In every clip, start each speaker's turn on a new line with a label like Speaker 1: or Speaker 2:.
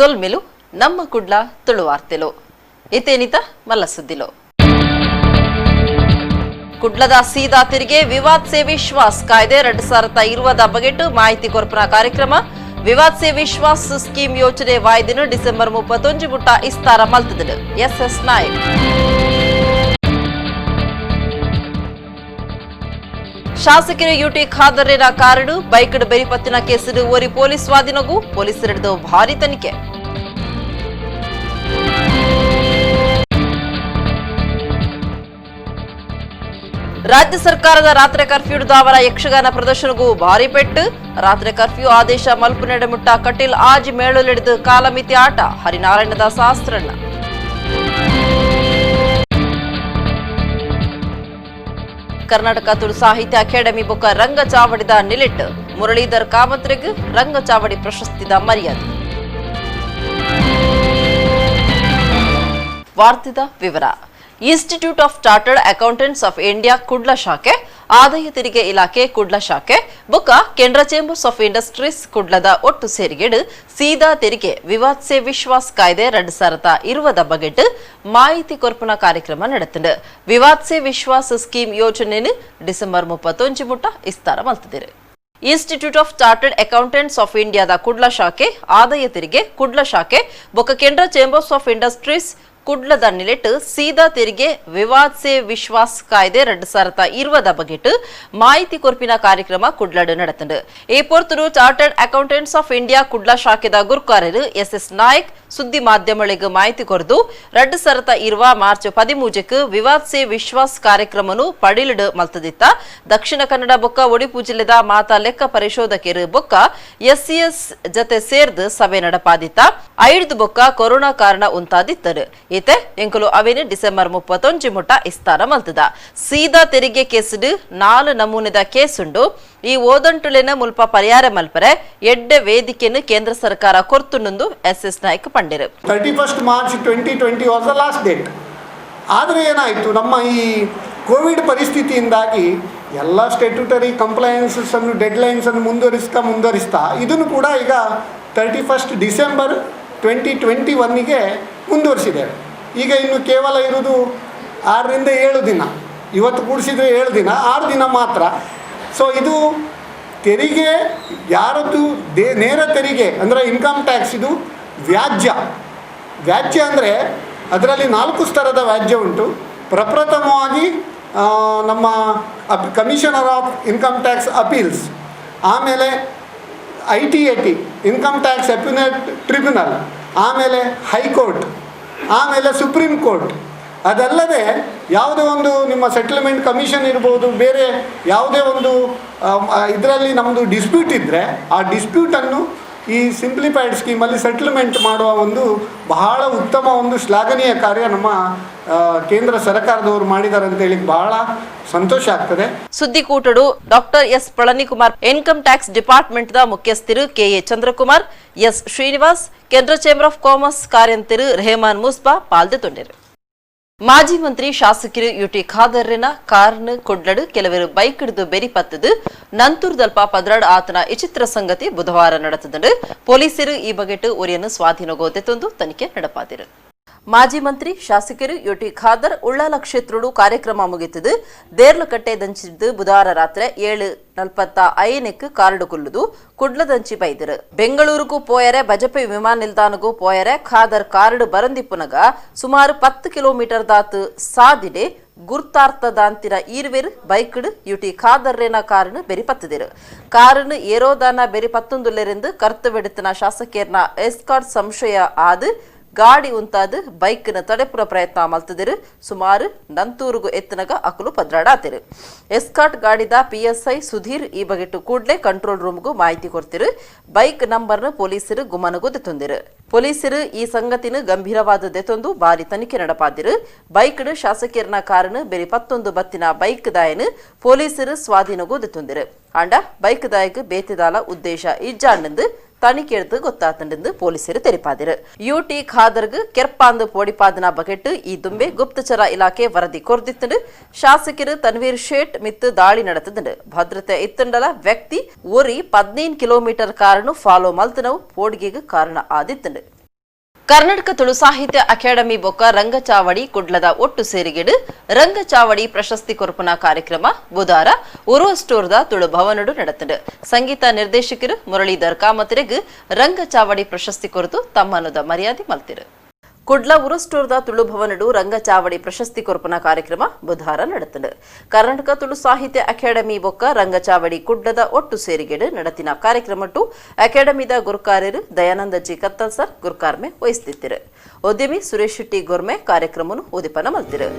Speaker 1: ಸೊಲ್ಮೆಲು ನಮ್ಮ ಕುಡ್ಲ ತುಳುವಾರ್ತೆಲು ಇತೇನಿತ ಮಲ್ಲ ಸುದ್ದಿಲು ಕುಡ್ಲದ ಸೀದಾ ತೆರಿಗೆ ವಿವಾದ್ ಸೆ ವಿಶ್ವಾಸ್ ಕಾಯ್ದೆ 2020 ಬಗೆಟ್ ಮಾಹಿತಿ ಕೊರ್ಪನ ಕಾರ್ಯಕ್ರಮ ವಿವಾದ್ ಸೆ ವಿಶ್ವಾಸ್ ಸ್ಕೀಮ್ ಯೋಜನೆ ವಾಯ್ದಿನ ಡಿಸೆಂಬರ್ 31 ಬುಟ್ಟ ಇಸ್ತಾರ ಮಲ್ತದಿಡು ಎಸ್ ನಾಯಕ್ ಶಾಸಕರು ಯುಟಿ ಖಾದರ್ನ ಕಾರಣ ಬೈಕ್ ಬೆರಿಪತ್ತಿನ ಕೇಸು ಓರಿ ಪೊಲೀಸ್ ಸ್ವಾಧೀನಗೂ ಪೊಲೀಸರಿಡಿದು ಭಾರಿ ತನಿಖೆ ರಾಜ್ಯ ಸರ್ಕಾರದ ರಾತ್ರಿ ಕರ್ಫ್ಯೂ ದಾವರ ಯಕ್ಷಗಾನ ಪ್ರದರ್ಶನಗೂ ಭಾರಿ ಪೆಟ್ಟು ರಾತ್ರಿ ಕರ್ಫ್ಯೂ ಆದೇಶ ಮಲ್ಪು ಮುಟ್ಟ ಕಟೀಲ್ ಆಜ್ ಮೇಳಲಿಡಿದು ಕಾಲಮಿತಿ ಆಟ ಹರಿನಾರಾಯಣದ ಶಾಸ್ತ್ರಣ್ಣ ಕರ್ನಾಟಕ ತುಳು ಸಾಹಿತ್ಯ ಅಕಾಡೆಮಿ ಬೊಕ್ಕ ರಂಗ ಚಾವಡಿದ ನಿಲಿಟ್ ಮುರಳೀಧರ್ ಕಾಮತ್ರಿಗ್ ರಂಗ ಚಾವಡಿ ಪ್ರಶಸ್ತಿದ ಮರ್ಯಾದೆ ವಾರ್ತೆದ ವಿವರ institute of chartered accountants of India Kudla ಶಾಖೆ ಆದಾಯ ತೆರಿಗೆ ಇಲಾಖೆ ಕುಡ್ಲ ಶಾಖೆ ಬೊಕ್ಕ ಕೇಂದ್ರ ಚೇಂಬರ್ಸ್ ಆಫ್ ಇಂಡಸ್ಟ್ರೀಸ್ ಕುಡ್ಲದ ಒಟ್ಟು ಸೇರಿಗೆಡು ಸೀದಾ ತೆರಿಗೆ ವಿವಾದ್ ಸೆ ವಿಶ್ವಾಸ್ ಕಾಯ್ದೆ 2020 ಬಗೆಟ್ ಮಾಹಿತಿ ಕೊರ್ಪನ ಕಾರ್ಯಕ್ರಮ ನಡೆತಿದೆ ವಿವಾದ್ ಸೆ ವಿಶ್ವಾಸ್ ಸ್ಕೀಮ್ ಯೋಜನೆಯನ್ನು ಡಿಸೆಂಬರ್ 31 ಮುಟ್ಟ ಇಸ್ತಾರ ಮಲ್ತದಿರು institute of chartered accountants of ಇಂಡಿಯಾದ ಕುಡ್ಲ ಶಾಖೆ ಆದಾಯ ತೆರಿಗೆ ಕುಡ್ಲ ಶಾಖೆ ಬೊಕ್ಕ ಕೇಂದ್ರ ಚೇಂಬರ್ಸ್ ಆಫ್ ಇಂಡಸ್ಟ್ರೀಸ್ ಕುಡ್ಲದ ನಿಲೆಟ್ ಸೀದಾ ತೆರಿಗೆ ವಿವಾದ್ ಸೆ ವಿಶ್ವಾಸ್ ಕಾಯ್ದೆ 2020 ಬಗೆಟ್ ಮಾಹಿತಿ ಕೊರ್ಪಿನ ಕಾರ್ಯಕ್ರಮ ಕುಡ್ಲಡ್ ನಡೆತಂಡು ಈ ಪೊರ್ತರು chartered accountants of India Kudla ಶಾಖೆದ ಗುರುಕಾರರು ಎಸ್ ನಾಯಕ್ ಸುದ್ದಿ ಮಾಧ್ಯಮಗಳಿಗೆ ಮಾಹಿತಿ ಕೊರದು 2020 ಮಾರ್ಚ್ 13 ವಿವಾದ್ ಸೆ ವಿಶ್ವಾಸ್ ಕಾರ್ಯಕ್ರಮನು ಪಡಿಲಿಡ್ ಮಲ್ತದಿತ್ತ ದಕ್ಷಿಣ ಕನ್ನಡ ಬೊಕ್ಕ ಒಡಿಪು ಜಿಲ್ಲೆದ ಮಾತಾ ಲೆಕ್ಕ ಪರಿಶೋಧಕರು ಬೊಕ್ಕ ಎಸ್ಸಿಎಸ್ ಜತೆ ಸೇರ್ದು ಸಭೆ ನಡಪಾದಿತ್ತ ಐಡ್ದು ಬೊಕ್ಕ ಕೊರೋನಾ ಕಾರಣ ಉಂಟಾದಿತ್ತರು ಈತೆ ಎಂಕಲು ಅವೇನು ಡಿಸೆಂಬರ್ 31 ಮುಟ್ಟ ಇಸ್ತಾರ ಮಲ್ತದ ಸೀದಾ ತೆರಿಗೆ ಕೇಸುಡು 4 ನಮೂನೆದ ಕೇಸುಂಡು ಈ ಓದಂಟುಲೆನ ಮುಲ್ಪ ಪರಿಹಾರ ಮಲ್ಪರೆ ಎಡ್ಡೆ ವೇದಿಕೆಯನ್ನು ಕೇಂದ್ರ ಸರ್ಕಾರ ಕೊರ್ತುನುಂದು ಎಸ್ ನಾಯಕ್ ಪಂಡಿರು
Speaker 2: 31 March 2020 was the last date. ಆದರೆ ಏನಾಯಿತು, ನಮ್ಮ ಈ ಕೋವಿಡ್ ಪರಿಸ್ಥಿತಿಯಿಂದಾಗಿ ಎಲ್ಲ ಸ್ಟ್ಯಾಟ್ಯೂಟರಿ ಕಂಪ್ಲೈನ್ಸಸ್ ಅನ್ನು ಡೆಡ್ಲೈನ್ಸ್ ಅನ್ನು ಮುಂದುವರಿಸ್ತಾ ಇದನ್ನು ಕೂಡ ಈಗ 31 ಡಿಸೆಂಬರ್ 2021ಗೆ ಮುಂದುವರಿಸಿದ್ದೇವೆ. ಈಗ ಇನ್ನು ಕೇವಲ ಇರುವುದು 6 ರಿಂದ 7 ದಿನ, ಇವತ್ತು ಕೂಡಿಸಿದರೆ 7 ದಿನ, 6 ದಿನ ಮಾತ್ರ. ಸೊ ಇದು ತೆರಿಗೆ ಯಾರದ್ದು ನೇರ ತೆರಿಗೆ ಅಂದರೆ ಇನ್ಕಮ್ ಟ್ಯಾಕ್ಸ್, ಇದು ವ್ಯಾಜ್ಯ ಅಂದರೆ ಅದರಲ್ಲಿ 4 ಸ್ತರದ ವ್ಯಾಜ್ಯ ಉಂಟು. ಪ್ರಪ್ರಥಮವಾಗಿ ನಮ್ಮ commissioner of income tax appeals, ಆಮೇಲೆ ITAT ಇನ್ಕಮ್ ಟ್ಯಾಕ್ಸ್ ಅಪ್ಯುಲೇಟ್ ಟ್ರಿಬ್ಯುನಲ್, ಆಮೇಲೆ ಹೈಕೋರ್ಟ್, ಆಮೇಲೆ ಸುಪ್ರೀಂ ಕೋರ್ಟ್. ಅದಲ್ಲದೆ ಯಾವುದೇ ಒಂದು ನಿಮ್ಮ ಸೆಟಲ್ಮೆಂಟ್ ಕಮಿಷನ್ ಇರ್ಬೋದು, ಬೇರೆ ಯಾವುದೇ ಒಂದು ಇದರಲ್ಲಿ ನಮ್ಮದು ಡಿಸ್ಪ್ಯೂಟ್ ಇದ್ದರೆ ಆ ಡಿಸ್ಪ್ಯೂಟನ್ನು ಈ ಸಿಂಪ್ಲಿಫೈಡ್ ಸ್ಕೀಮಲ್ಲಿ ಸೆಟಲ್ಮೆಂಟ್ ಮಾಡುವ ಒಂದು ಬಹಳ ಉತ್ತಮ ಒಂದು ಶ್ಲಾಘನೀಯ ಕಾರ್ಯ ನಮ್ಮ ಕೇಂದ್ರ ಸರ್ಕಾರದವರು ಮಾಡಿದ್ದಾರೆ ಅಂತ ಹೇಳಿ ಬಹಳ ಸಂತೋಷ ಆಗ್ತದೆ.
Speaker 1: ಸುದ್ದಿಕೂಟಡು doctor S Palanikumar, income tax department ದ ಮುಖ್ಯಸ್ಥರು KA ಚಂದ್ರಕುಮಾರ್, ಎಸ್ ಶ್ರೀನಿವಾಸ್, ಕೇಂದ್ರ ಚೇಂಬರ್ ಆಫ್ ಕಾಮರ್ಸ್ ಕಾರ್ಯಂತರು ರೆಹಮಾನ್ ಮುಸ್ಬಾ ಪಾಲ್ಗೊಂಡಿರು. ಮಾಜಿ ಮಂತ್ರಿ ಶಾಸಕರು ಯುಟಿ ಖಾದರ್ನ ಕಾರ್ನ್ ಕೊಡ್ಲಡು ಕೆಲವರು ಬೈಕ್ ಹಿಡಿದು ಬೆರಿಪತ್ತದು ನಂತೂರ್ದಲ್ಪ ಪದ್ರಾಡ್ ಆತನ ವಿಚಿತ್ರ ಸಂಗತಿ ಬುಧವಾರ ನಡೆತದಂಡು ಪೊಲೀಸರು ಈ ಬಗೆಟ್ ಒರಿಯನ್ನು ಸ್ವಾಧೀನಗೋದೆತ್ತೊಂದು ತನಿಖೆ ನಡೆಪಾದಿರು. ಮಾಜಿ ಮಂತ್ರಿ ಶಾಸಕರು ಯುಟಿ ಖಾದರ್ ಉಳ್ಳಾಲ ಕ್ಷೇತ್ರಡು ಕಾರ್ಯಕ್ರಮ ಮುಗಿತದು ದೇರ್ಲಕಟ್ಟೆ ದಂಚಿದ್ದು ಬುಧವಾರ ರಾತ್ರಿ 7:45 ಕಾರ್ಡು ಕೊಲ್ಲುದು ಕುಡ್ಲದಂಚಿ ಬೈದರು. ಬೆಂಗಳೂರಿಗೂ ಪೋಯರೆ ಬಜಪೆ ವಿಮಾನ ನಿಲ್ದಾಣಗೂ ಪೋಯರೆ ಖಾದರ್ ಕಾರ್ಡು ಬರಂದಿಪ್ಪುನಗ ಸುಮಾರು 10 ಕಿಲೋಮೀಟರ್ ದಾತು ಸಾದಿಡೆ ಗುರ್ತಾರ್ಥದಾಂತಿರ ಈರ್ವೆರು ಬೈಕ್ಡ್ ಯುಟಿ ಖಾದರ್ರೇನ ಕಾರಣ ಬೆರಿಪತ್ತದಿರು. ಕಾರಣ ಏರೋದಾನ ಬೆರಿಪತ್ತೊಂದುಲ್ಲೆರೆಂದು ಕರ್ತವೆಡುತ್ತಿನ ಶಾಸಕೇರ್ನ ಎಸ್ಕಾಟ್ ಸಂಶಯ ಆದ ಗಾಡಿ ಉಂತಾದ ಬೈಕ್ನ ತಡೆಪುರ ಪ್ರಯತ್ನ ಮಲ್ತದಿರು. ಸುಮಾರು ನಂತೂರುಗು ಎತ್ತನಗ ಅಕಲು ಪದ್ರಾಡಾತಿರು. ಎಸ್ಕಾಟ್ ಗಾಡಿದ PSI ಸುಧೀರ್ ಈ ಬಗೆಟ್ಟು ಕೂಡಲೇ ಕಂಟ್ರೋಲ್ ರೂಮ್ಗೂ ಮಾಹಿತಿ ಕೊಡ್ತಿರು. ಬೈಕ್ ನಂಬರ್ನ ಪೊಲೀಸರು ಗುಮನಗೂ ದೆತ್ತೊಂದಿರು. ಪೊಲೀಸರು ಈ ಸಂಗತಿನ ಗಂಭೀರವಾದ ದೆತ್ತೊಂದು ಬಾರಿ ತನಿಖೆ ನಡಪಾದಿರು. ಬೈಕ್ಡ್ ಶಾಸಕೀರ್ನ ಕಾರಣ ಬೇರೆ 11 ಬತ್ತಿನ ಬೈಕ್ ದಾಯನು ಪೊಲೀಸರು ಸ್ವಾಧೀನಗೂ ದೆತ್ತೊಂದಿರು. ಅಂಡ ಬೈಕ್ ದಾಯಕ್ ಬೇತಿದಾಲ ಉದ್ದೇಶ ಇಜ್ಜಾಂಡೆಂದು ತನಿಖೆ எடுத்து ಗೊತ್ತಾತಂಡೆಂದು ಪೊಲೀಸರು ತೆರಿಪಾದಿರು. ಯುಟಿ ಖಾದರ್ಗ್ ಕೆರ್ಪಾಂದು ಪೋಡಿಪಾದನ ಬಗೆಟ್ ಈ ದುಂಬೆ ಗುಪ್ತಚರ ಇಲಾಖೆ ವರದಿ ಕೊರ್ದಿತ್ತಂಡು ಶಾಸಕರು ತನ್ವೀರ್ ಶೇಟ್ ಮಿತ್ತು ದಾಳಿ ನಡೆತದಂಡು ಭದ್ರತೆ ಇತ್ತಂಡಲ ವ್ಯಕ್ತಿ ಒರಿ 15 ಕಿಲೋಮೀಟರ್ ಕಾರನ್ನು ಫಾಲೋ ಮಲ್ತನವು ಪೋಡಿಗೆಗೆ ಕಾರಣ ಆದಿತ್ತಂಡು. ಕರ್ನಾಟಕ ತುಳು ಸಾಹಿತ್ಯ ಅಕಾಡೆಮಿ ಬೊಕ್ಕ ರಂಗಚಾವಡಿ ಕುಡ್ಲದ ಒಟ್ಟು ಸೇರಿಗೆಡು ರಂಗಚಾವಡಿ ಪ್ರಶಸ್ತಿ ಕೊರ್ಪುನ ಕಾರ್ಯಕ್ರಮ ಬುಧವಾರ ಉರುವ ಸ್ಟೋರ್ದ ತುಳು ಭವನಡು ನಡೆತದೆ. ಸಂಗೀತ ನಿರ್ದೇಶಕರು ಮುರಳೀಧರ್ ಕಾಮತಿರೆಗ್ ರಂಗಚಾವಡಿ ಪ್ರಶಸ್ತಿ ಕೊರತು ತಮ್ಮನದ ಮರ್ಯಾದೆ ಮಲ್ತಿರು. ಕುಡ್ಲ ಉರುಸ್ಟೋರ್ದ ತುಳು ಭವನಡು ರಂಗಚಾವಡಿ ಪ್ರಶಸ್ತಿ ಕೊರ್ಪುನ ಕಾರ್ಯಕ್ರಮ ಬುಧವಾರ ನಡೆತದೆ. ಕರ್ನಾಟಕ ತುಳು ಸಾಹಿತ್ಯ ಅಕಾಡೆಮಿ ಬೊಕ್ಕ ರಂಗಚಾವಡಿ ಕುಡ್ಲದ ಒಟ್ಟು ಸೇರಿಗೆಡು ನಡೆತಿನ ಕಾರ್ಯಕ್ರಮಟ್ಟು ಅಕಾಡೆಮಿದ ಗುರುಕಾರ್ಯರು ದಯಾನಂದ ಜಿ ಕತ್ತಲ್ ಸರ್ ಗುರುಕಾರ್ಮೆ ವಹಿಸ್ತಿತ್ತಿರು. ಉದ್ಯಮಿ ಸುರೇಶ್ ಶೆಟ್ಟಿ ಗೊರ್ಮೆ ಕಾರ್ಯಕ್ರಮನು ಉದಿಪನ ಮಲ್ತಿರು.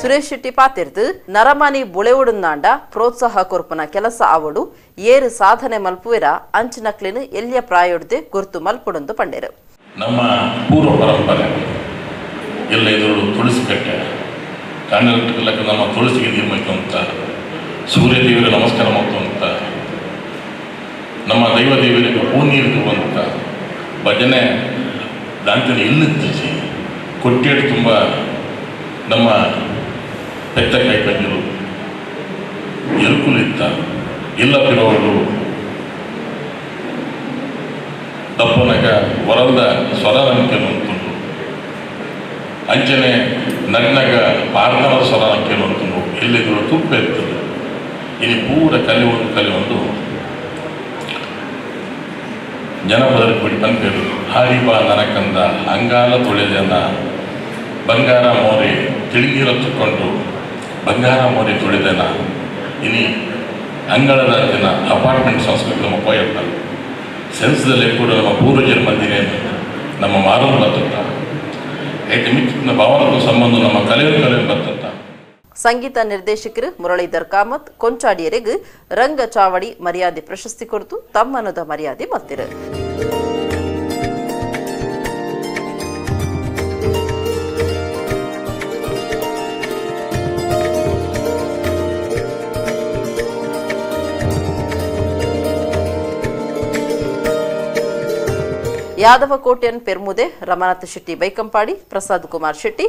Speaker 1: ಸುರೇಶ್ ಶೆಟ್ಟಿ ಪಾತಿರ್ದು ನರಮನಿ ಬುಳೆವುಡುಂದಾಂಡ ಪ್ರೋತ್ಸಾಹ ಕೊರ್ಪುನ ಕೆಲಸ ಆವಡು ಏರು ಸಾಧನೆ ಮಲ್ಪುವಿರ ಅಂಚಿನಕ್ಲಿನ ಎಲ್ಲಿಯ ಪ್ರಾಯೋಡ್ದೆ ಗುರ್ತು ಮಲ್ಪುಡೊಂದು ಪಂಡೇರು.
Speaker 3: ನಮ್ಮ ಪೂರ್ವ ಪರಂಪರೆ ಎಲ್ಲ ಇದರೊಳು ತುಳಸಿಕಟ್ಟೆ ಕನ್ನಡಕ್ಕೆ ನಮ್ಮ ತುಳಸಿಗೆ ನಿರ್ಮಿತು ಅಂತ ಸೂರ್ಯ ದೇವರ ನಮಸ್ಕಾರ ಮಾಡ್ತು ಅಂತ ನಮ್ಮ ದೈವ ದೇವರಿಗೆ ಹೂ ನೀರುವಂತ ಭಜನೆ ದಾಂತನ ಇಲ್ಲಿದ್ದಿಸಿ ಕೊಟ್ಟಿಯಡು ತುಂಬ ನಮ್ಮ ಪೆತ್ತ ಕೈಕಂಜರು ಎರುಕುಲಿತ್ತ ಇಲ್ಲ ಪಿರೋರು ದಪ್ಪನಗ ಹೊರದ ಸ್ವರ ನಂಬಿಕೆನು ಅಂತುಂಡು ಅಂಚನೆ ನಗ್ನಗ ಪಾರ್ನವರ ಸ್ವರ ನಂಬಿಕೆನು ಅಂತುಂಡು ಎಲ್ಲಿದ್ರು ತುಪ್ಪ ಇರ್ತದೆ. ಇಲ್ಲಿ ಪೂರ ಕಲಿ ಒಂದು ಜನಪದರಿಗೆ ಬಿಟ್ಟು ಬಂದಿರು ಹಾರಿಬಾ ನನಕಂದ ಅಂಗಾಲ ತೊಳೆದನ ಬಂಗಾರ ಮೋರೆ ತಿಳಿಗಿರ ತುಕ್ಕೊಂಡು ಬಂಗಾರ ಮೋರೆ ತುಳಿದನ ಇನಿ ಅಂಗಳದ ದಿನ ಅಪಾರ್ಟ್ಮೆಂಟ್ ಸಂಸ್ಕೃತಿ ನಮ್ಮ ಪೋಯರ್ತಾರೆ ಸೆನ್ಸ್ದಲ್ಲಿ ಕೂಡ ನಮ್ಮ ಪೂರ್ವಜರ ಮಂದಿಗೆ ನಮ್ಮ ಮಾರುಮೂಲ ತುತ್ತ ಐತೆ ಮಿಕ್ಕಿನ ಭಾವನದ ಸಂಬಂಧ ನಮ್ಮ ಕಲೆ ಬರ್ತಂತ.
Speaker 1: ಸಂಗೀತ ನಿರ್ದೇಶಕರು ಮುರಳೀಧರ್ ಕಾಮತ್ ಕೊಂಚಾಡಿಯರಿಗೆ ರಂಗಚಾವಡಿ ಮರ್ಯಾದೆ ಪ್ರಶಸ್ತಿ ಕೊರತು ತಮ್ಮನದ ಮರ್ಯಾದೆ ಮಲ್ತಿರು. ಯಾದವ ಕೋಟ್ಯನ್ ಪೆರ್ಮುದೆ, ರಮನಾಥ ಶೆಟ್ಟಿ ಬೈಕಂಪಾಡಿ, ಪ್ರಸಾದ್ ಕುಮಾರ್ ಶೆಟ್ಟಿ,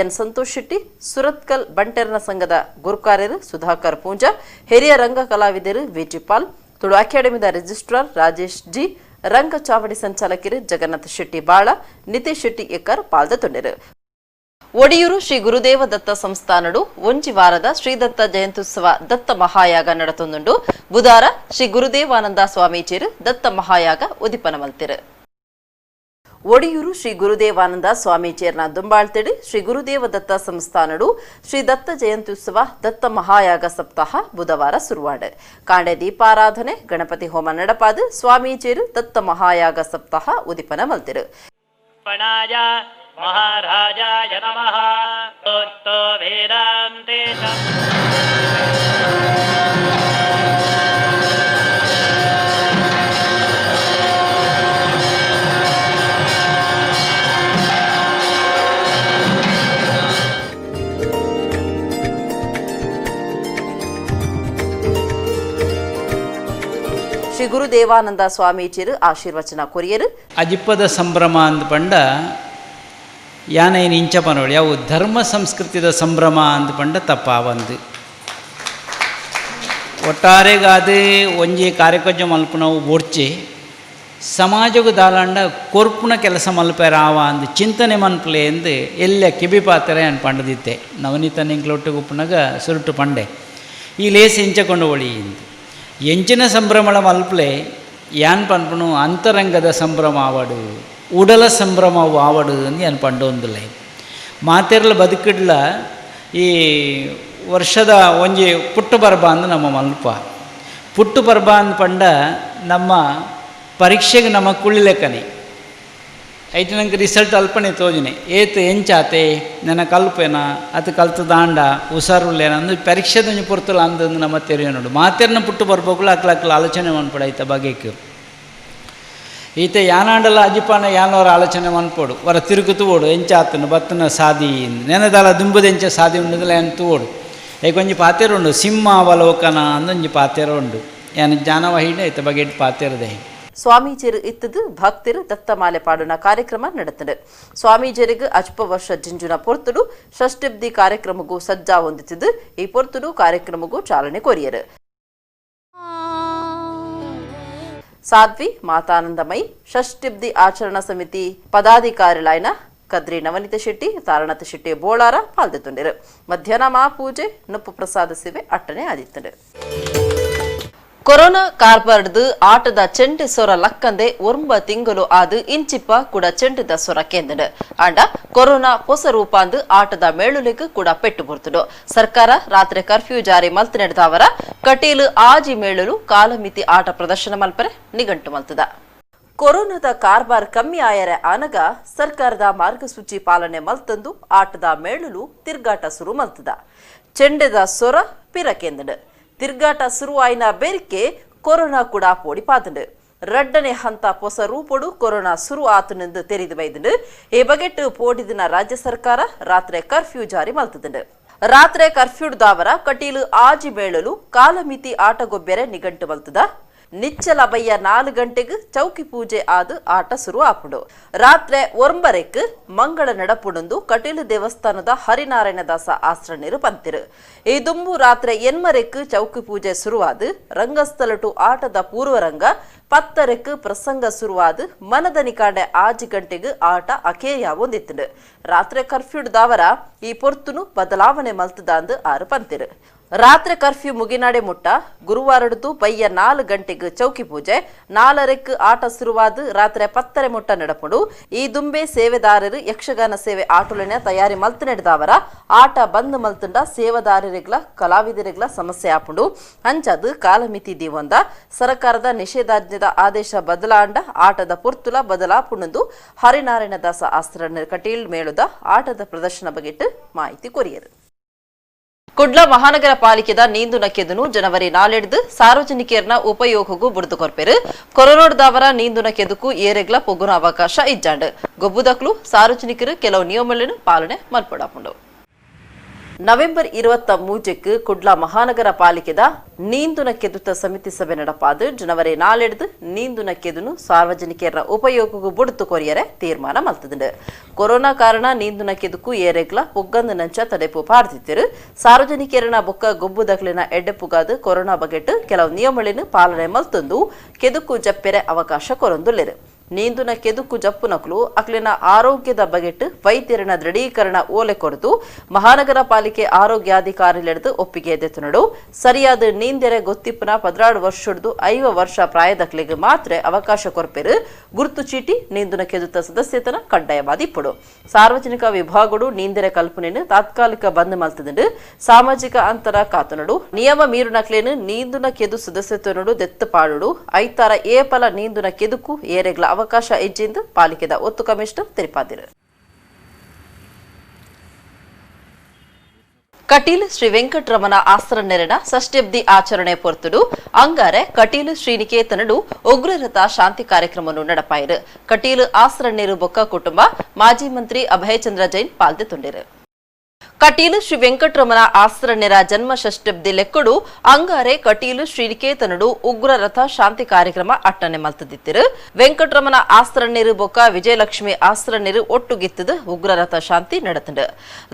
Speaker 1: ಎನ್ ಸಂತೋಷ್ ಶೆಟ್ಟಿ, ಸುರತ್ಕಲ್ ಬಂಟೆರ್ನ ಸಂಘದ ಗುರುಕಾರ್ಯರು ಸುಧಾಕರ್ ಪೂಂಜಾ, ಹಿರಿಯ ರಂಗ ಕಲಾವಿದರು ವಿಜಿಪಾಲ್, ತುಳು ಅಕಾಡೆಮಿದ ರಿಜಿಸ್ಟ್ರಾರ್ ರಾಜೇಶ್ ಜಿ, ರಂಗಚಾವಡಿ ಸಂಚಾಲಕರು ಜಗನ್ನಾಥ ಶೆಟ್ಟಿ ಬಾಳ, ನಿತೇಶ್ ಶೆಟ್ಟಿ ಎಕ್ಕರ್ ಪಾಲ್ದ ತೊಂಡರು. ಒಡಿಯೂರು ಶ್ರೀ ಗುರುದೇವ ದತ್ತ ಸಂಸ್ಥಾನಡು ಒಂಜಿ ವಾರದ ಶ್ರೀದತ್ತ ಜಯಂತ್ಯುತ್ಸವ ದತ್ತ ಮಹಾಯಾಗ ನಡತೊಂದುಂಡು ಬುಧವಾರ ಶ್ರೀ ಗುರುದೇವಾನಂದ ಸ್ವಾಮೀಜಿರು ದತ್ತ ಮಹಾಯಾಗ ಉದಿಪನ ಮಲ್ತಿರು. ಒಡಿಯೂರು ಶ್ರೀ ಗುರುದೇವಾನಂದ ಸ್ವಾಮೀಜಿಯರ್ನ ದುಂಬಾಳ್ತಿಡಿ ಶ್ರೀ ಗುರುದೇವ ದತ್ತ ಸಂಸ್ಥಾನಡು ಶ್ರೀ ದತ್ತ ಜಯಂತ್ಯುತ್ಸವ ದತ್ತ ಮಹಾಯಾಗ ಸಪ್ತಾಹ ಬುಧವಾರ ಸುರುವಾಡೆ. ಕಾಂಡೆ ದೀಪಾರಾಧನೆ ಗಣಪತಿ ಹೋಮ ನಡಪಾದು ಸ್ವಾಮೀಜಿಯರು ದತ್ತ ಮಹಾಯಾಗ ಸಪ್ತಾಹ ಉದಿಪನ ಮಲ್ತಿರು. ಮಹಾರಾಜಾಯ ನಮಃ ಶ್ರೀ ಗುರುದೇವಾನಂದ ಸ್ವಾಮೀಜಿಯರು ಆಶೀರ್ವಚನ ಕೊರಿಯರು.
Speaker 4: ಅಜಿಪ್ಪದ ಸಂಭ್ರಮ ಅಂದ ಪಂಡ ಯಾನೇನು ಇಂಚ ಪನೋಳಿ ಅವು ಧರ್ಮ ಸಂಸ್ಕೃತಿದ ಸಂಭ್ರಮ ಅಂದ ಪಂಡ ತಪ್ಪಾವಂದು ಒಟ್ಟಾರೆಗಾದೆ ಒಂಜಿ ಕಾರ್ಯಕ್ರಮ ಮಲ್ಪನವು ಬೋರ್ಚೆ ಸಮಾಜಗೂ ದಾಲಾಂಡ ಕೊರ್ಪುನ ಕೆಲಸ ಮಲ್ಪೆ ರಾವ ಅಂದು ಚಿಂತನೆ ಮನ್ಪಲೆ ಎಂದು ಎಲ್ಲ ಕಿಬಿ ಪಾತ್ರೆ ಅನ್ ಪಂಡದಿತ್ತೆ ನವನೀತ ನಿಂಕ್ಲೊಟ್ಟಿಗೆ ಉಪ್ಪನಾಗ ಸುರುಟು ಪಂಡೆ ಈ ಲೇಸಿ ಇಂಚಕೊಂಡು ಒಳಿ ಇಂದು ಎಂಚಿನ ಸಂಭ್ರಮಳ ಮಲ್ಪಲೆ ಯಾನ್ ಪನ್ಪನು ಅಂತರಂಗದ ಸಂಭ್ರಮ ಆವಡು ಉಡಲ ಸಂಭ್ರಮವು ಆವಡು ಅಂದು ಏನು ಪಂಡೊಂದಿಲ್ಲ ಮಾತೆರ್ಲ ಬದುಕಿಡ್ಲ ಈ ವರ್ಷದ ಒಂಜಿ ಪುಟ್ಟು ಪರ್ಬ ಅಂದು ನಮ್ಮ ಮಲ್ಪ ಪುಟ್ಟು ಪರ್ಬ ಅಂದು ಪಂಡ ನಮ್ಮ ಪರೀಕ್ಷೆಗೆ ನಮ್ಮ ಕುಳ್ಳಿಲೆಕ್ಕನೆ ಐತೆ ನಂಗೆ ರಿಸಲ್ಟ್ ಅಲ್ಪನೆ ತೋಜನೆ ಏತು ಎಂಚಾತೆ ನನ್ನ ಕಲ್ಪೇನ ಅದು ಕಲ್ತು ದಾಂಡ ಹುಷಾರುಲ್ಲೇನ ಅಂದು ಪರೀಕ್ಷೆದ ಪುರ್ತಲ್ಲ ಅಂದಂದು ನಮ್ಮ ತೆರೆಯ ನೋಡು ಮಾತೆರ್ನ ಪುಟ್ಟು ಬರ್ಬೋಕಲ್ಲ ಅಕ್ಲಕ್ಕಲ ಆಲೋಚನೆ ಮನ್ಪಡ ಐತ ಬಗೆಕ್ಕೆ ಈತ ಯಾನಾಂಡಲ ಅಜಿಪಾನ ಯಾನವರ ಆಲೋಚನೆ ಮನ್ಪೋಡು ವರ ತಿರುಗುತು ಓಡು ಎಂಚಾತನು ಬತ್ತನ ಸಾದಿ ನೆನದಲ ದುಂಬುದೆಂಚ ಸಾದಿ ಉಂಡದಲ್ಲ ಎಂತು ಓಡು ಏಕೊಂಜಿ ಪಾತೆರ ಉಂಡು ಸಿಂಹಾವಲೋಕನ ಅಂದೊಂಜಿ ಪಾತೆರ ಉಂಡು ಏನು ಜ್ಞಾನವಾಹಿನಿ ಐತ ಬಗೆಟ್ ಪಾತೆರದೆ
Speaker 1: ಸ್ವಾಮೀಜಿಯರು ಇತ್ತದು ಭಕ್ತರು ದತ್ತಮಾಲೆ ಪಾಡುನ ಕಾರ್ಯಕ್ರಮ ನಡೆತದೆ. ಸ್ವಾಮೀಜಿಯರಿಗೆ ಅಜ್ಪ ವರ್ಷ ಜಿಂಜುನ ಪೊರ್ತುಡು ಷಷ್ಠಬ್ದಿ ಕಾರ್ಯಕ್ರಮಗೂ ಸಜ್ಜಾ ಹೊಂದಿದ್ದು ಈ ಪೊರ್ತುಡು ಕಾರ್ಯಕ್ರಮಗೂ ಚಾಲನೆ ಕೊರಿಯರು. ಸಾಧ್ವಿ ಮಾತಾನಂದಮಯಿ ಷಷ್ಠಬ್ದಿ ಆಚರಣಾ ಸಮಿತಿ ಪದಾಧಿಕಾರಿಲಾಯ್ನ ಕದ್ರಿ ನವನೀತ ಶೆಟ್ಟಿ ತಾರಣತ ಶೆಟ್ಟಿ ಬೋಳಾರ ಪಾಲ್ದೊಂಡಿರು. ಮಧ್ಯಾಹ್ನ ಮಹಾಪೂಜೆ ನೊಪ್ಪು ಪ್ರಸಾದ ಸೇವೆ ಅಟ್ಟನೆ ಆದಿತ್ತಂಡು. ಕೊರೋನಾ ಕಾರ್ಬಾರ್ಡ್ದು ಆಟದ ಚೆಂಡು ಸೊರ ಲಕ್ಕಂದೆ 9 ತಿಂಗಳು ಆದು ಇಂಚಿಪ್ಪ ಕೂಡ ಚೆಂಡುದ ಸೊರ ಕೇಂದ್ರ ಆಂಡ ಕೊರೋನಾ ಹೊಸ ರೂಪಾಂದು ಆಟದ ಮೇಳುಲೆಗ್ ಕೂಡ ಪೆಟ್ಟು ಬರ್ತುಡು. ಸರ್ಕಾರ ರಾತ್ರಿ ಕರ್ಫ್ಯೂ ಜಾರಿ ಮಲ್ತು ನಡೆದವರ ಕಟೀಲು ಆಜಿ ಮೇಳಲು ಕಾಲಮಿತಿ ಆಟ ಪ್ರದರ್ಶನ ಮಲ್ಪರೆ ನಿಘಂಟು ಮಲ್ತದ. ಕೊರೋನಾದ ಕಾರ್ಬಾರ್ ಕಮ್ಮಿ ಆಯರೆ ಆನಗ ಸರ್ಕಾರದ ಮಾರ್ಗಸೂಚಿ ಪಾಲನೆ ಮಲ್ತಂದು ಆಟದ ಮೇಳಲು ತಿರ್ಗಾಟ ಶುರು ಮಲ್ತದ. ಚೆಂಡದ ಸೊರ ಪಿರಕೇಂದಡು ತಿರ್ಗಾಟ ಶುರುವಾಯಿನ ಬೇರಿಕೆ ಕೊರೋನಾ ಕೂಡ ಪೋಡಿ ಪಾತಂಡು. ರಡ್ಡನೆ ಹಂತ ಹೊಸ ರೂಪಡು ಕೊರೋನಾ ಶುರು ಆತನೆಂದು ತೆರೆದು ಬೈದಂಡು ಈ ಬಗೆಟ್ ಪೋಡಿದಿನ ರಾಜ್ಯ ಸರ್ಕಾರ ರಾತ್ರಿ ಕರ್ಫ್ಯೂ ಜಾರಿ ಮಲ್ತದಂಡು. ರಾತ್ರಿ ಕರ್ಫ್ಯೂಡ್ದಾವರ ಕಟೀಲು ಆಜಿ ಮೇಳಲು ಕಾಲಮಿತಿ ಆಟಗೊಬ್ಬೆರೆ ನಿಘಂಟು ಮಲ್ತದ. ನಿಚ್ಚಲ ಬಯ್ಯ 4 ಗಂಟೆಗೆ ಚೌಕಿ ಪೂಜೆ ಆದು ಆಟ ಶುರು ಆಪುಡು. ರಾತ್ರಿ 9 ಮಂಗಳ ನಡಪುಡೊಂದು ಕಟೀಲು ದೇವಸ್ಥಾನದ ಹರಿನಾರಾಯಣ ದಾಸ ಆಶ್ರಣಿರು ಪಂತಿರು. ಈ ದುಂಬು ರಾತ್ರಿ 8 ಚೌಕಿ ಪೂಜೆ ಶುರುವಾದು ರಂಗಸ್ಥಳಟು ಆಟದ ಪೂರ್ವರಂಗ 10 ಪ್ರಸಂಗ ಶುರುವಾದು ಮನದನಿ ಕಾಂಡೆ 6 ಗಂಟೆಗೆ ಆಟ ಅಖೇಯ ಹೊಂದಿತ್ತು. ರಾತ್ರಿ ಕರ್ಫ್ಯೂಡ್ದಾವರ ಈ ಪೊರ್ತುನು ಬದಲಾವಣೆ ಮಲ್ತದಾಂದು ಆರು ಪಂತಿರು. ರಾತ್ರಿ ಕರ್ಫ್ಯೂ ಮುಗಿನಾಡೆ ಮುಟ್ಟ ಗುರುವಾರದ್ದು ಬಯ್ಯ 4 ಗಂಟೆಗೆ ಚೌಕಿ ಪೂಜೆ 4 ಆಟ ಶುರುವಾದ ರಾತ್ರಿ 10 ಮುಟ್ಟ ನಡಪಡು. ಈ ದುಂಬೆ ಸೇವೆದಾರರು ಯಕ್ಷಗಾನ ಸೇವೆ ಆಟೋಲನೆ ತಯಾರಿ ಮಲ್ತು ನಡೆದವರ ಆಟ ಬಂದ್ ಮಲ್ತಂಡ ಸೇವಾದಾರರಿಗ್ಲ ಕಲಾವಿದರಿಗ್ಲ ಸಮಸ್ಯೆ ಆಪುಂಡು. ಅಂಚದು ಕಾಲಮಿತಿ ದಿವಂದ ಸರ್ಕಾರದ ನಿಷೇಧಾಜ್ಞದ ಆದೇಶ ಬದಲಾಂಡ ಆಟದ ಪುರ್ತುಲ ಬದಲಾಪುಣಂದು ಹರಿನಾರಾಯಣ ದಾಸ ಆಸ್ತ್ರ ಕಟೀಲ್ ಮೇಳುದ ಆಟದ ಪ್ರದರ್ಶನ ಬಗೆಟ್ ಮಾಹಿತಿ ಕೊರಿಯರು. ಕುಡ್ಲ ಮಹಾನಗರ ಪಾಲಿಕೆದ ನೀಂದು ನಕ್ಕೆದನು ಜನವರಿ 4 ಸಾರ್ವಜನಿಕರನ್ನ ಉಪಯೋಗಗೂ ಬುಡ್ದು ಕೊರ್ಪೆರು. ಕೊರೋನಾದವರ ನೀಂದು ನಕ್ಕೆದಕ್ಕೂ ಏರೆಗ್ಲ ಪೊಗ್ಗುನ ಅವಕಾಶ ಇಜ್ಜಾಂಡು ಗೊಬ್ಬುದಕ್ಲು ಸಾರ್ವಜನಿಕರು ಕೆಲವು ನಿಯಮಗಳನ್ನು ಪಾಲನೆ ಮಲ್ಪಡಾಪುಂಡು. ನವೆಂಬರ್ 23 ಕುಡ್ಲ ಮಹಾನಗರ ಪಾಲಿಕೆದ ನೀಂದುನ ಕೆದುತ ಸಮಿತಿ ಸಭೆ ನಡಪಾದು ಜನವರಿ 4 ನೀಂದುನ ಕೆದುನು ಸಾರ್ವಜನಿಕರ ಉಪಯೋಗಗೂ ಬುಡ್ತು ಕೊರಿಯರೆ ತೀರ್ಮಾನ ಮಲ್ತದುಂಡು. ಕೊರೋನಾ ಕಾರಣ ನೀಂದುನ ಕೆದುಕು ಏರೆಗ್ಲ ಪೊಗ್ಗಂದು ನಂಚ ತಡೆಪು ಪಾರ್ದಿತ್ತಿರು. ಸಾರ್ವಜನಿಕರನ ಬೊಕ್ಕ ಗೊಬ್ಬುದಕ್ಲಿನ ಎಡ್ಡೆಪುಗಾದು ಕೊರೋನಾ ಬಗೆಟ್ ಕೆಲವು ನಿಯಮಗಳನ್ನು ಪಾಲನೆ ಮಲ್ತೊಂದು ಕೆದುಕು ಜಪ್ಪೆರೆ ಅವಕಾಶ ಕೊರೊಂದುಲ್ಲೆರು. ನೀಂದುನ ಕೆದುಕು ಜಪ್ಪುನಕ್ಲು ಅಕ್ಲಿನ ಆರೋಗ್ಯದ ಬಗೆಟ್ ವೈದ್ಯರನ ದೃಢೀಕರಣ ಓಲೆ ಕೊರತು ಮಹಾನಗರ ಪಾಲಿಕೆ ಆರೋಗ್ಯಾಧಿಕಾರಿಲೆಡ್ದು ಒಪ್ಪಿಗೆ ಎದೆತ್ತುನಡು. ಸರಿಯಾದ ನೀಂದೆರೆ ಗೊತ್ತಿಪ್ಪನ 16 ವರ್ಷದ್ದು 5 ವರ್ಷ ಪ್ರಾಯದಕ್ಲಿಗೆ ಮಾತ್ರ ಅವಕಾಶ ಕೊರ್ಪೆರು. ಗುರುತು ಚೀಟಿ ನೀಂದುನ ಕೆದುತ ಸದಸ್ಯತನ ಕಡ್ಡಾಯವಾದಿಪ್ಪಡು. ಸಾರ್ವಜನಿಕ ವಿಭಾಗಗಳು ನೀಂದೆರೆ ಕಲ್ಪನೆಯನ್ನು ತಾತ್ಕಾಲಿಕ ಬಂದ್ ಮಲ್ತದುಂಡು. ಸಾಮಾಜಿಕ ಅಂತರ ಕಾತುನಡು ನಿಯಮ ಮೀರುನಕ್ಲೇನು ನೀಂದುನ ಕೆದು ಸದಸ್ಯತ್ವನಡು ದೆತ್ತು ಪಾಡುಡು. ಐತಾರ ಏಪಲ ನೀಂದುನ ಕೆದುಕು ಏರೆಗ್ಲ ಅವಕಾಶ ಇಜ್ಜಿಂದು ಪಾಲಿಕೆದ ಒತ್ತು ಕಮಿಷನರ್ ತಿಳಿಪಾದಿರು. ಕಟೀಲು ಶ್ರೀ ವೆಂಕಟರಮಣ ಆಸ್ತ್ರನೆರನ ಷಷ್ಠಬ್ದಿ ಆಚರಣೆ ಪೊರ್ತುಡು ಅಂಗಾರೆ ಕಟೀಲು ಶ್ರೀನಿಕೇತನಡು ಉಗ್ರರಥ ಶಾಂತಿ ಕಾರ್ಯಕ್ರಮವನ್ನು ನಡಪಾಯಿರು. ಕಟೀಲು ಆಸ್ತ್ರಣ್ಣೇರು ಬೊಕ್ಕ ಕುಟುಂಬ ಮಾಜಿ ಮಂತ್ರಿ ಅಭಯಚಂದ್ರ ಜೈನ್ ಪಾಲ್ದೊಂಡಿರು. ಕಟೀಲು ಶ್ರೀ ವೆಂಕಟರಮಣ ಆಸ್ತ್ರಣ್ಣೆರ ಜನ್ಮ ಷಷ್ಠಬ್ದಿ ಲೆಕ್ಕಡು ಅಂಗಾರೆ ಕಟೀಲು ಶ್ರೀನಿಕೇತನಡು ಉಗ್ರ ರಥ ಶಾಂತಿ ಕಾರ್ಯಕ್ರಮ ಅಟ್ಟನೆ ಮಲ್ತದಿತ್ತಿರು. ವೆಂಕಟರಮಣ ಆಸ್ತ್ರಣ್ಣೇರು ಬೊಕ್ಕ ವಿಜಯಲಕ್ಷ್ಮಿ ಆಸ್ತ್ರಣ್ಣೇರು ಒಟ್ಟುಗಿತ್ತದು ಉಗ್ರ ರಥ ಶಾಂತಿ ನಡೆತಂಡು.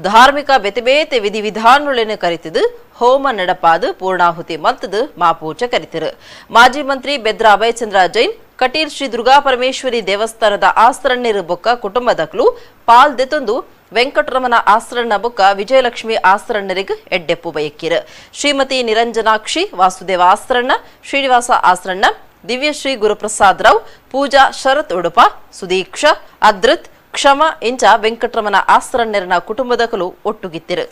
Speaker 1: ಧಾರ್ಮಿಕ ಬೆತೆಬೇತೆ ವಿಧಿ ವಿಧಾನಗಳನ್ನು ಕರಿತಿದ್ದು ಹೋಮ ನಡಪಾದು ಪೂರ್ಣಾಹುತಿ ಮಲ್ತದು ಮಾಪೂಜೆ ಕರಿತಿರು. ಮಾಜಿ ಮಂತ್ರಿ ಬೆದ್ರ ಅಭಯಚಂದ್ರ ಜೈನ್ ಕಟೀಲ್ ಶ್ರೀ ದುರ್ಗಾ ಪರಮೇಶ್ವರಿ ದೇವಸ್ಥಾನದ ಆಸ್ತ್ರಣ್ಣೇರು ಬೊಕ್ಕ ಕುಟುಂಬದಕ್ಲು ಪಾಲ್ದೆತೊಂದು ವೆಂಕಟರಮಣ ಆಸ್ತ್ರಣ್ಣ ಬೊಕ್ಕ ವಿಜಯಲಕ್ಷ್ಮಿ ಆಸ್ತ್ರಣ್ಣರಿಗೆ ಎಡ್ಡೆಪ್ಪು ಬಯಕಿರು. ಶ್ರೀಮತಿ ನಿರಂಜನಾಕ್ಷಿ ವಾಸುದೇವ ಆಸ್ತ್ರಣ್ಣ ಶ್ರೀನಿವಾಸ ಆಸ್ತ್ರಣ್ಣ ದಿವ್ಯಶ್ರೀ ಗುರುಪ್ರಸಾದ್ ರಾವ್ ಪೂಜಾ ಶರತ್ ಉಡುಪ ಸುದೀಕ್ಷ ಅದ್ರತ್ ಕ್ಷಮ ಇಂಚ ವೆಂಕಟರಮಣ ಆಸ್ತ್ರಣ್ಣರನ ಕುಟುಂಬದಕಲು ಒಟ್ಟುಗಿತ್ತಿರು.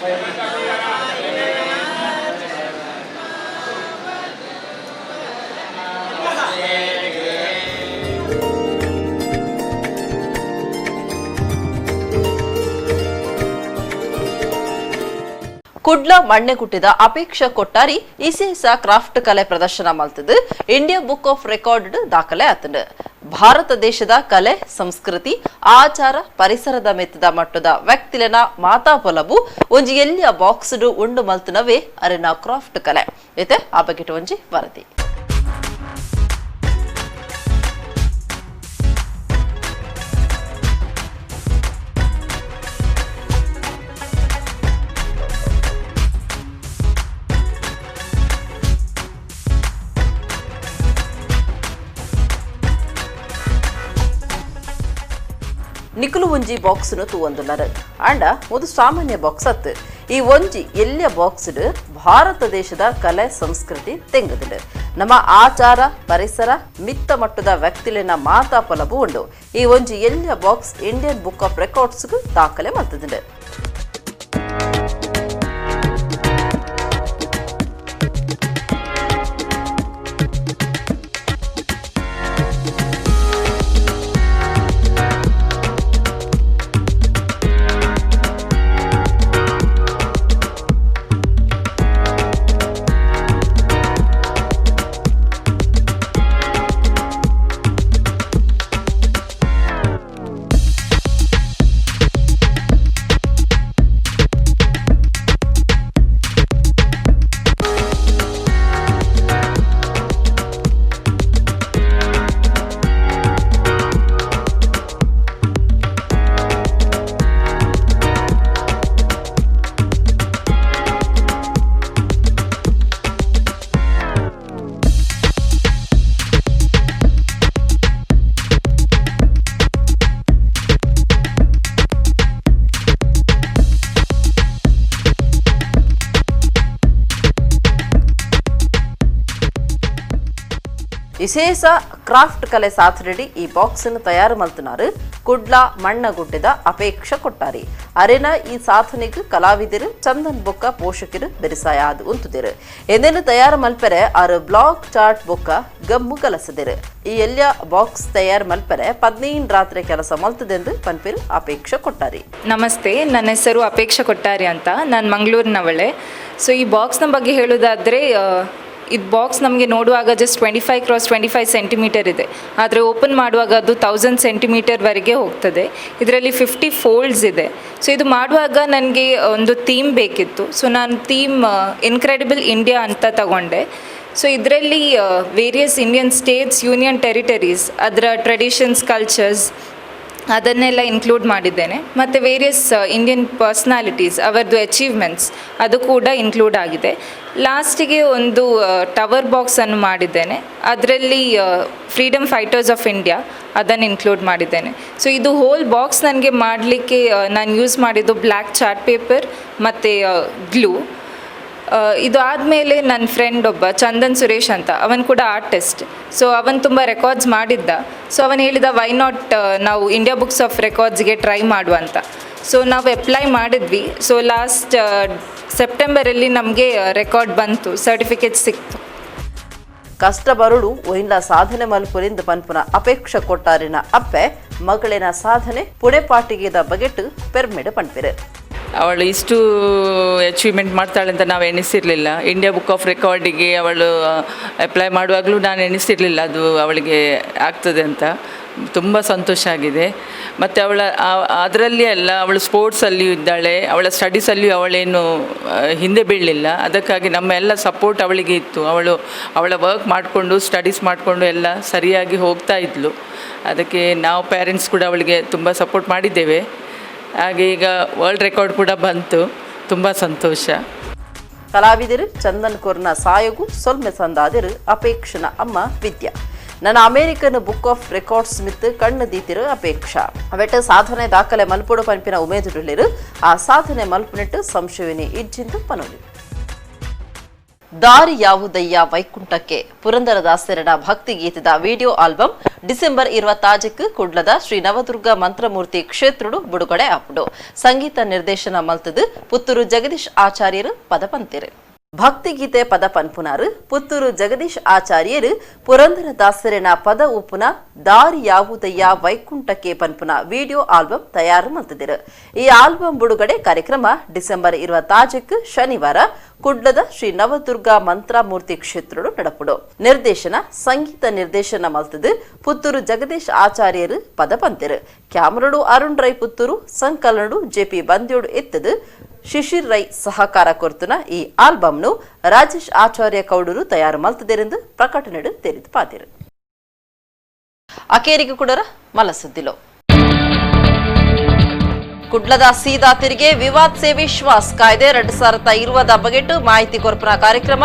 Speaker 1: ಕುಡ್ಲ ಮಣ್ಣೆ ಕುಟ್ಟಿದ ಅಪೇಕ್ಷಾ ಕೊಟ್ಟಾರಿ ಇಸೇಸ ಕ್ರಾಫ್ಟ್ ಕಲೆ ಪ್ರದರ್ಶನ ಮಲ್ತದು ಇಂಡಿಯಾ ಬುಕ್ ಆಫ್ ರೆಕಾರ್ಡ್ ದಾಖಲೆ ಆತಂಡು ಭಾರತ ದೇಶದ ಕಲೆ ಸಂಸ್ಕೃತಿ ಆಚಾರ ಪರಿಸರದ ಮೆತ್ತದ ಮಟ್ಟದ ವ್ಯಕ್ತಿಲನ ಮಾತಾ ಪೊಲಬು ಒಂಜಿ ಎಲ್ಲಿಯ ಬಾಕ್ಸ್ ಉಂಡು ಮಲ್ತನವೇ ಅರೆನ ಕ್ರಾಫ್ಟ್ ಕಲೆ ಐತೆ ಆ ಬಗೆಟ್ ಒಂಜಿ ವರದಿ. ನಿಕುಲು ಒಂಜಿ ಬಾಕ್ಸ್ ತೂವೊಂದುಲ್ಲರು ಅಂಡ ಒಂದು ಸಾಮಾನ್ಯ ಬಾಕ್ಸ್ ಅತ್ತು ಈ ಒಂಜಿ ಎಲ್ಲಿಯ ಬಾಕ್ಸ್ ಭಾರತ ದೇಶದ ಕಲೆ ಸಂಸ್ಕೃತಿ ತೆಂಗದು ನಮ್ಮ ಆಚಾರ ಪರಿಸರ ಮಿತ್ತ ಮಟ್ಟದ ವ್ಯಕ್ತಿಲಿನ ಮಾತಾ ಪಲಬು ಉಂಡು ಈ ಒಂಜಿ ಎಲ್ಲಿಯ box Indian book of records ದಾಖಲೆ ಮಲ್ತದು. ವಿಶೇಷ ಕ್ರಾಫ್ಟ್ ಕಲೆ ಸಾಥರೆಡಿ ಈ ಬಾಕ್ಸ್ ಅನ್ನು ತಯಾರು ಮಲ್ತನಾರು ಕುಡ್ಲ ಮಣ್ಣಗುಡ್ಡದ ಅಪೇಕ್ಷಾ ಕೊಟ್ಟಾರಿ ಅರೆನ ಈ ಸಾಧನೆಗೆ ಕಲಾವಿದರು ಚಂದನ್ ಬೊಕ್ಕ ಪೋಷಕರು ಬೆರಿಸಾಯಾದು ಉಂತುದಿರು ಎಂದೇನು ತಯಾರು ಮಲ್ಪರೆ ಆರು ಬ್ಲಾಕ್ ಚಾರ್ಟ್ ಬೊಕ್ಕ ಗಮ್ಮು ಕಲಸದಿರು ಈ ಎಲ್ಲ ಬಾಕ್ಸ್ ತಯಾರು ಮಲ್ಪರೆ 15 ರಾತ್ರಿ ಕೆಲಸ ಮಲ್ತದೆಂದು ಪನ್ಪಿರು ಅಪೇಕ್ಷಾ ಕೊಟ್ಟಾರಿ.
Speaker 5: ನಮಸ್ತೆ, ನನ್ನ ಹೆಸರು ಅಪೇಕ್ಷಾ ಕೊಟ್ಟಾರಿ ಅಂತ. ನಾನು ಮಂಗಳೂರಿನವಳೆ. ಸೊ ಈ ಬಾಕ್ಸ್ನ ಬಗ್ಗೆ ಹೇಳೋದಾದರೆ, ಇದು ಬಾಕ್ಸ್ ನಮಗೆ ನೋಡುವಾಗ ಜಸ್ಟ್ 25 x 25 ಸೆಂಟಿಮೀಟರ್ ಇದೆ, ಆದರೆ ಓಪನ್ ಮಾಡುವಾಗ ಅದು 1000 ಸೆಂಟಿಮೀಟರ್ವರೆಗೆ ಹೋಗ್ತದೆ. ಇದರಲ್ಲಿ 50 ಫೋಲ್ಡ್ಸ್ ಇದೆ. ಸೊ ಇದು ಮಾಡುವಾಗ ನನಗೆ ಒಂದು ಥೀಮ್ ಬೇಕಿತ್ತು. ಸೊ ನಾನು ಥೀಮ್ ಇನ್ಕ್ರೆಡಿಬಲ್ ಇಂಡಿಯಾ ಅಂತ ತಗೊಂಡೆ. ಸೊ ಇದರಲ್ಲಿ various Indian States, union territories, ಅದರ ಟ್ರೆಡಿಷನ್ಸ್, ಕಲ್ಚರ್ಸ್ ಅದನ್ನೆಲ್ಲ ಇನ್ಕ್ಲೂಡ್ ಮಾಡಿದ್ದೇನೆ. ಮತ್ತು ವೇರಿಯಸ್ ಇಂಡಿಯನ್ ಪರ್ಸ್ನಾಲಿಟೀಸ್, ಅವರದ್ದು ಅಚೀವ್ಮೆಂಟ್ಸ್ ಅದು ಕೂಡ ಇನ್ಕ್ಲೂಡ್ ಆಗಿದೆ. ಲಾಸ್ಟಿಗೆ ಒಂದು ಟವರ್ ಬಾಕ್ಸನ್ನು ಮಾಡಿದ್ದೇನೆ. ಅದರಲ್ಲಿ ಫ್ರೀಡಮ್ ಫೈಟರ್ಸ್ ಆಫ್ ಇಂಡಿಯಾ ಅದನ್ನು ಇನ್ಕ್ಲೂಡ್ ಮಾಡಿದ್ದೇನೆ. ಸೊ ಇದು ಹೋಲ್ ಬಾಕ್ಸ್ ನನಗೆ ಮಾಡಲಿಕ್ಕೆ ನಾನು ಯೂಸ್ ಮಾಡಿದ್ದು ಬ್ಲ್ಯಾಕ್ ಚಾರ್ಟ್ ಪೇಪರ್ ಮತ್ತು ಗ್ಲೂ. ಇದು ಆದಮೇಲೆ ನನ್ನ ಫ್ರೆಂಡ್ ಒಬ್ಬ ಚಂದನ್ ಸುರೇಶ್ ಅಂತ, ಅವನು ಕೂಡ ಆರ್ಟಿಸ್ಟ್. ಸೊ ಅವನು ತುಂಬ ರೆಕಾರ್ಡ್ಸ್ ಮಾಡಿದ್ದ. ಸೊ ಅವನು ಹೇಳಿದ ವೈ ನಾಟ್ ನಾವು ಇಂಡಿಯಾ ಬುಕ್ಸ್ ಆಫ್ ರೆಕಾರ್ಡ್ಸ್ಗೆ ಟ್ರೈ ಮಾಡುವ ಅಂತ. ಸೊ ನಾವು ಅಪ್ಲೈ ಮಾಡಿದ್ವಿ. ಸೊ ಲಾಸ್ಟ್ ಸೆಪ್ಟೆಂಬರಲ್ಲಿ ನಮಗೆ ರೆಕಾರ್ಡ್ ಬಂತು, ಸರ್ಟಿಫಿಕೇಟ್ ಸಿಕ್ತು.
Speaker 1: ಕಷ್ಟ ಬರುಡು ಒಯ್ಲ ಸಾಧನೆ ಮಲ್ಪುರಿಂದ ಪನ್ಪುನ ಅಪೇಕ್ಷಾ ಕೊಟ್ಟಾರಿನ ಅಪ್ಪೆ ಮಗಳಿನ ಸಾಧನೆ ಪುಣೆಪಾಟಿಗೆದ ಬಗೆಟ್ ಪೆರ್ಮೆಡ್ ಪನ್ಪಿರು.
Speaker 6: ಅವಳು ಇಷ್ಟು ಅಚೀವ್ಮೆಂಟ್ ಮಾಡ್ತಾಳೆ ಅಂತ ನಾವು ಎಣಿಸಿರಲಿಲ್ಲ. ಇಂಡಿಯಾ ಬುಕ್ ಆಫ್ ರೆಕಾರ್ಡಿಗೆ ಅವಳು ಅಪ್ಲೈ ಮಾಡುವಾಗಲೂ ನಾನು ಎಣಿಸಿರಲಿಲ್ಲ ಅದು ಅವಳಿಗೆ ಆಗ್ತದೆ ಅಂತ. ತುಂಬ ಸಂತೋಷ ಆಗಿದೆ. ಮತ್ತು ಅದರಲ್ಲಿ ಅಲ್ಲ, ಅವಳು ಸ್ಪೋರ್ಟ್ಸಲ್ಲಿಯೂ ಇದ್ದಾಳೆ, ಅವಳ ಸ್ಟಡೀಸಲ್ಲಿಯೂ ಅವಳೇನು ಹಿಂದೆ ಬೀಳಲಿಲ್ಲ. ಅದಕ್ಕಾಗಿ ನಮ್ಮ ಎಲ್ಲ ಸಪೋರ್ಟ್ ಅವಳಿಗೆ ಇತ್ತು. ಅವಳ ವರ್ಕ್ ಮಾಡಿಕೊಂಡು ಸ್ಟಡೀಸ್ ಮಾಡಿಕೊಂಡು ಎಲ್ಲ ಸರಿಯಾಗಿ ಹೋಗ್ತಾ ಇದ್ಲು. ಅದಕ್ಕೆ ನಾವು ಪೇರೆಂಟ್ಸ್ ಕೂಡ ಅವಳಿಗೆ ತುಂಬ ಸಪೋರ್ಟ್ ಮಾಡಿದ್ದೇವೆ. ಹಾಗೆ ಈಗ ವರ್ಲ್ಡ್ ರೆಕಾರ್ಡ್ ಕೂಡ ಬಂತು. ತುಂಬ ಸಂತೋಷ.
Speaker 1: ಕಲಾವಿದರು ಚಂದನ್ ಕೊರ್ನ ಸಾಯಗು ಸೊಲ್ಮೆ ಸಂದಾದಿರು ಅಪೇಕ್ಷನ ಅಮ್ಮ ವಿದ್ಯಾ. ನನ್ನ ಅಮೆರಿಕನ್ ಬುಕ್ ಆಫ್ ರೆಕಾರ್ಡ್ಸ್ ಮಿತ್ ಕಣ್ಣು ದೀತಿರು ಅಪೇಕ್ಷಾ ಅವೆಟ ಸಾಧನೆ ದಾಖಲೆ ಮಲ್ಪುಡು ಪಂಪಿನ ಉಮೇದುಲಿರು ಆ ಸಾಧನೆ ಮಲ್ಪುನಿಟ್ಟು ಸಂಶಯವಿನಿ ಇಜ್ಜಿಂದು ಪನೋಲಿ. ದಾರಿ ಯಾವುದಯ್ಯ ವೈಕುಂಠಕ್ಕೆ ಪುರಂದರದಾಸರನ ಭಕ್ತಿ ಗೀತದ ವಿಡಿಯೋ ಆಲ್ಬಮ್ ಡಿಸೆಂಬರ್ 26కు ಕುಡ್ಲದ ಶ್ರೀ ನವದುರ್ಗ ಮಂತ್ರಮೂರ್ತಿ ಕ್ಷೇತ್ರಡು ಬಿಡುಗಡೆ ಆಪುಡು. ಸಂಗೀತ ನಿರ್ದೇಶನ ಮಲ್ತದು ಪುತ್ತೂರು ಜಗದೀಶ್ ಆಚಾರ್ಯರು ಪದ ಪಂತಿರು. ಭಕ್ತಿಗೀತೆ ಪದ ಪನ್ಪುನಾರು ಪುತ್ತೂರು ಜಗದೀಶ್ ಆಚಾರ್ಯರು ಪುರಂದರದಾಸರಿನ ಪದ ಉಪ್ಪುನ ದಾರಿ ಯಾವುದಯ್ಯ ವೈಕುಂಠಕ್ಕೆ ಪನ್ಪುನ ವಿಡಿಯೋ ಆಲ್ಬಮ್ ತಯಾರು ಮಲ್ತಿದ್ದರು. ಈ ಆಲ್ಬಮ್ ಬಿಡುಗಡೆ ಕಾರ್ಯಕ್ರಮ ಡಿಸೆಂಬರ್ 26కు ಶನಿವಾರ ಕುಡ್ಲದ ಶ್ರೀ ನವದುರ್ಗ ಮಂತ್ರಮೂರ್ತಿ ಕ್ಷೇತ್ರಡು ನಡಪುಡು. ನಿರ್ದೇಶನ ಸಂಗೀತ ನಿರ್ದೇಶನ ಮಲ್ತದು ಪುತ್ತೂರು ಜಗದೀಶ್ ಆಚಾರ್ಯರು ಪದ ಪಂತಿರು. ಕ್ಯಾಮರಡು ಅರುಣ್ ರೈ ಪುತ್ತೂರು, ಸಂಕಲನಡು ಜೆಪಿ ಬಂದ್ಯೋಡು ಎತ್ತದು ಶಿಶಿರ್ ರೈ ಸಹಕಾರ ಕೊರ್ತುನ ಈ ಆಲ್ಬಮ್ನು ರಾಜೇಶ್ ಆಚಾರ್ಯ ಕೌಡೂರು ತಯಾರು ಮಲ್ತದೆರೆಂದು ಪ್ರಕಟಣೆಡು ತೆರೆದು ಪಾದಿರು. ಅಕೇರಿಗೆ ಕುಡರ ಮಲಸುದ್ದಿಲೋ ಕುಡ್ಲದ ಸೀದಾ ತಿರಿಗೆ ವಿವಾದ್ ಸೆ ವಿಶ್ವಾಸ್ ಕಾಯ್ದೆ 2020 ಬಗೆಟ್ ಮಾಹಿತಿ ಕೊರ್ಪುನ ಕಾರ್ಯಕ್ರಮ.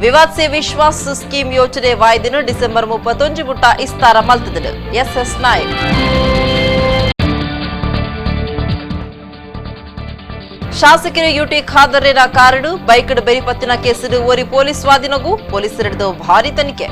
Speaker 1: ವಿವಾದ್ ಸೆ ವಿಶ್ವಾಸ್ ಸ್ಕೀಮ್ ಯೋಜನೆ ವಾಯ್ದಿನ ಡಿಸೆಂಬರ್ 31 ಬುಟ್ಟ ಇಸ್ತಾರ ಮಲ್ತದೆಡು. ಎಸ್ ನಾಯಕ್ ಶಾಸಕರು ಯುಟಿ ಖಾದರ್ನ ಕಾರಡು ಬೈಕ್ಡ್ ಬೆರಿಪತ್ತಿನ ಕೇಸರು ಓರಿ ಪೊಲೀಸ್ ಸ್ವಾಧೀನಗೂ ಪೊಲೀಸರಿಡಿದು ಭಾರಿ ತನಿಖೆ.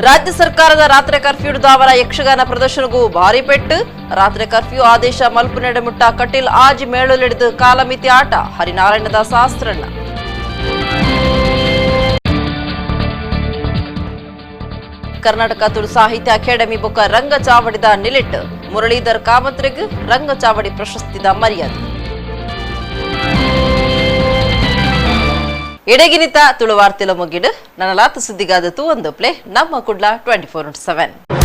Speaker 1: ರಾಜ್ಯ ಸರ್ಕಾರದ ರಾತ್ರಿ ಕರ್ಫ್ಯೂ ದಾವರ ಯಕ್ಷಗಾನ ಪ್ರದರ್ಶನಗೂ ಭಾರಿ ಪೆಟ್ಟು. ರಾತ್ರಿ ಕರ್ಫ್ಯೂ ಆದೇಶ ಮಲ್ಪು ನಡೆಮುಟ್ಟ ಕಟೀಲ್ ಆಜ್ ಮೇಳಲಿಡಿದು ಕಾಲಮಿತಿ ಆಟ. ಹರಿನಾರಾಯಣದಾಸ ಆಸ್ತ್ರಣ್ಣ. ಕರ್ನಾಟಕ ತುಳು ಸಾಹಿತ್ಯ ಅಕಾಡೆಮಿ ಬೊಕ್ಕ ರಂಗ ಚಾವಡಿದ ನಿಲಿಟ್ ಮುರಳೀಧರ್ ಕಾಮತ್ರಿಗ್ ರಂಗ ಚಾವಡಿ ಪ್ರಶಸ್ತಿದ ಮರ್ಯಾದೆ. ಎಡೆಗಿನಿತ ತುಳು ವಾರ್ತೆಲ ಮುಗಿಡು ನನ್ನ ಲಾತ ಸುದ್ದಿಗಾದತು ಒಂದು ಪ್ಲೇ ನಮ್ಮ ಕುಡ್ಲ 24/7.